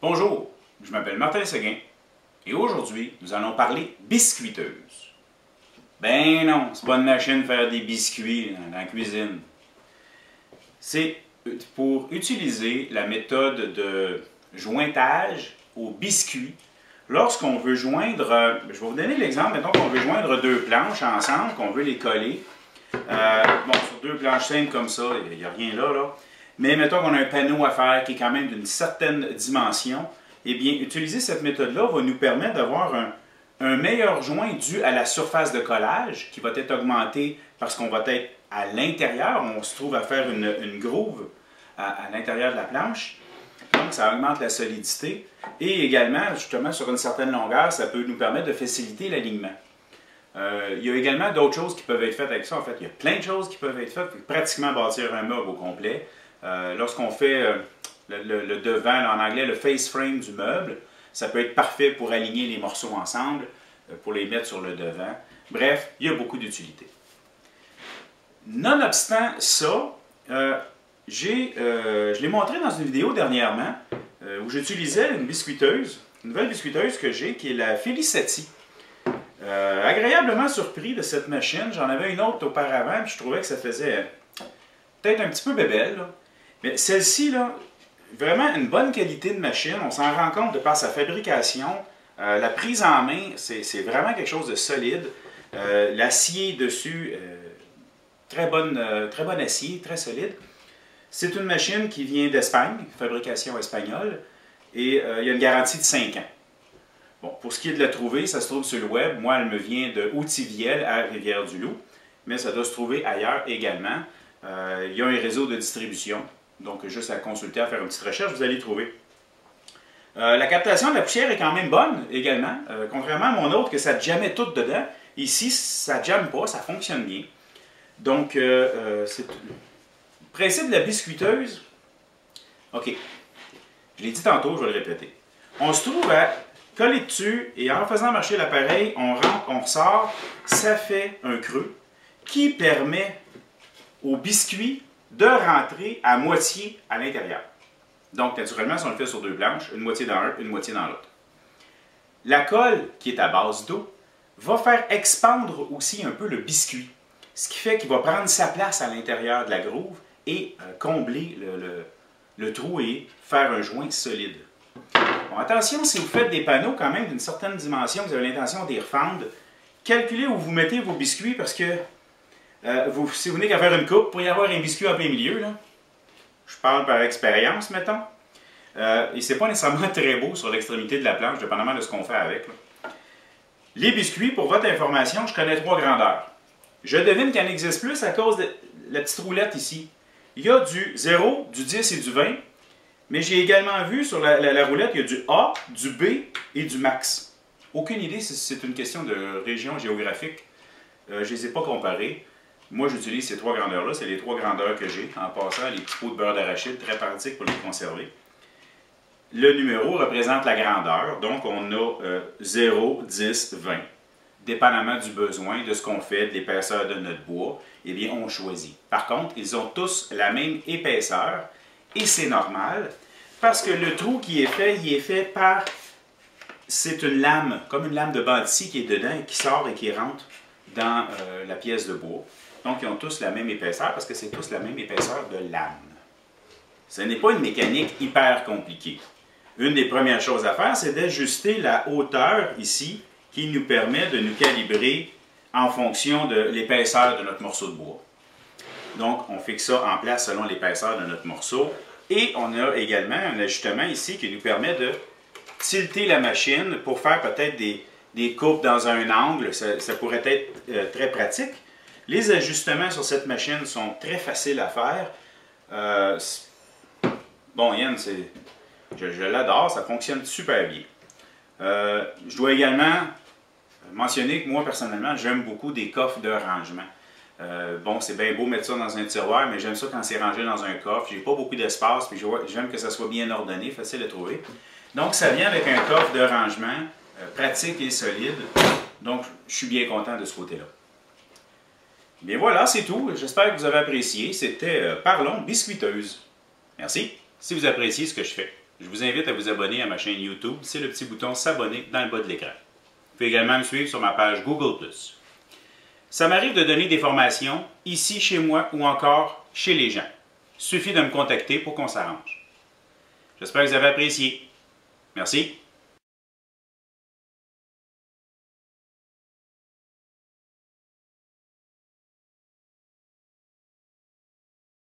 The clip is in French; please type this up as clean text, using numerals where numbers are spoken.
Bonjour, je m'appelle Martin Seguin et aujourd'hui, nous allons parler biscuiteuse. Ben non, c'est pas une machine à faire des biscuits dans la cuisine. C'est pour utiliser la méthode de jointage au biscuit lorsqu'on veut joindre, je vais vous donner l'exemple, mettons qu'on veut joindre deux planches ensemble, qu'on veut les coller. Bon, sur deux planches simples comme ça, il n'y a rien là. Mais mettons qu'on a un panneau à faire qui est quand même d'une certaine dimension, eh bien, utiliser cette méthode-là va nous permettre d'avoir un meilleur joint dû à la surface de collage qui va être augmentée parce qu'on va être à l'intérieur, on se trouve à faire une groove à l'intérieur de la planche. Donc, ça augmente la solidité. Et également, justement, sur une certaine longueur, ça peut nous permettre de faciliter l'alignement. Il y a également d'autres choses qui peuvent être faites avec ça. En fait, il y a plein de choses qui peuvent être faites pour pratiquement bâtir un meuble au complet. Lorsqu'on fait le devant, en anglais, le face frame du meuble, ça peut être parfait pour aligner les morceaux ensemble, pour les mettre sur le devant. Bref, il y a beaucoup d'utilité. Nonobstant ça, je l'ai montré dans une vidéo dernièrement où j'utilisais une biscuiteuse, une nouvelle biscuiteuse que j'ai, qui est la Felicity. Agréablement surpris de cette machine. J'en avais une autre auparavant, puis je trouvais que ça faisait peut-être un petit peu bébelle. Là. Mais celle-ci, là, vraiment une bonne qualité de machine. On s'en rend compte de par sa fabrication. La prise en main, c'est vraiment quelque chose de solide. L'acier dessus, très bon acier, très solide. C'est une machine qui vient d'Espagne, fabrication espagnole, et il y a une garantie de 5 ans. Bon, pour ce qui est de la trouver, ça se trouve sur le web. Moi, elle me vient de Houtivielle à Rivière-du-Loup, mais ça doit se trouver ailleurs également. Il y a un réseau de distribution, donc juste à consulter, à faire une petite recherche, vous allez trouver. La captation de la poussière est quand même bonne également, contrairement à mon autre que ça jammait tout dedans. Ici, ça ne jamme pas, ça fonctionne bien. Donc, c'est le principe de la biscuiteuse. OK, je l'ai dit tantôt, je vais le répéter. On se trouve à coller dessus et en faisant marcher l'appareil, on rentre, on ressort, ça fait un creux qui permet au biscuit de rentrer à moitié à l'intérieur. Donc, naturellement, si on le fait sur deux planches, une moitié dans un, une moitié dans l'autre. La colle, qui est à base d'eau, va faire expandre aussi un peu le biscuit, ce qui fait qu'il va prendre sa place à l'intérieur de la groove et combler le trou et faire un joint solide. Bon, attention, si vous faites des panneaux quand même d'une certaine dimension, vous avez l'intention d'y refendre, calculez où vous mettez vos biscuits parce que si vous venez qu'à faire une coupe, pour y avoir un biscuit en plein milieu, là, je parle par expérience, mettons, et c'est pas nécessairement très beau sur l'extrémité de la planche, dépendamment de ce qu'on fait avec. Là. Les biscuits, pour votre information, je connais 3 grandeurs. Je devine qu'il en existe plus à cause de la petite roulette ici. Il y a du 0, du 10 et du 20, mais j'ai également vu sur la roulette, il y a du A, du B et du max. Aucune idée si c'est une question de région géographique. Je ne les ai pas comparés. Moi, j'utilise ces 3 grandeurs-là. C'est les 3 grandeurs que j'ai. En passant, les petits pots de beurre d'arachide, très pratiques pour les conserver. Le numéro représente la grandeur. Donc, on a 0, 10, 20. Dépendamment du besoin, de ce qu'on fait, de l'épaisseur de notre bois, eh bien, on choisit. Par contre, ils ont tous la même épaisseur. Et c'est normal, parce que le trou qui est fait, il est fait par... C'est une lame, comme une lame de bâti qui est dedans et qui sort et qui rentre dans la pièce de bois. Donc, ils ont tous la même épaisseur parce que c'est tous la même épaisseur de lame. Ce n'est pas une mécanique hyper compliquée. Une des premières choses à faire, c'est d'ajuster la hauteur ici qui nous permet de nous calibrer en fonction de l'épaisseur de notre morceau de bois. Donc, on fixe ça en place selon l'épaisseur de notre morceau. Et on a également un ajustement ici qui nous permet de tilter la machine pour faire peut-être des coupes dans un angle. Ça pourrait être très pratique. Les ajustements sur cette machine sont très faciles à faire. Bon, Yann, je l'adore, ça fonctionne super bien. Je dois également mentionner que moi, personnellement, j'aime beaucoup des coffres de rangement. Bon, c'est bien beau mettre ça dans un tiroir, mais j'aime ça quand c'est rangé dans un coffre. J'ai pas beaucoup d'espace, puis j'aime que ça soit bien ordonné, facile à trouver. Donc, ça vient avec un coffre de rangement pratique et solide. Donc, je suis bien content de ce côté-là. Bien voilà, c'est tout. J'espère que vous avez apprécié. C'était Parlons biscuiteuse. Merci. Si vous appréciez ce que je fais, je vous invite à vous abonner à ma chaîne YouTube. C'est le petit bouton s'abonner dans le bas de l'écran. Vous pouvez également me suivre sur ma page Google+. Ça m'arrive de donner des formations ici chez moi ou encore chez les gens. Il suffit de me contacter pour qu'on s'arrange. J'espère que vous avez apprécié. Merci.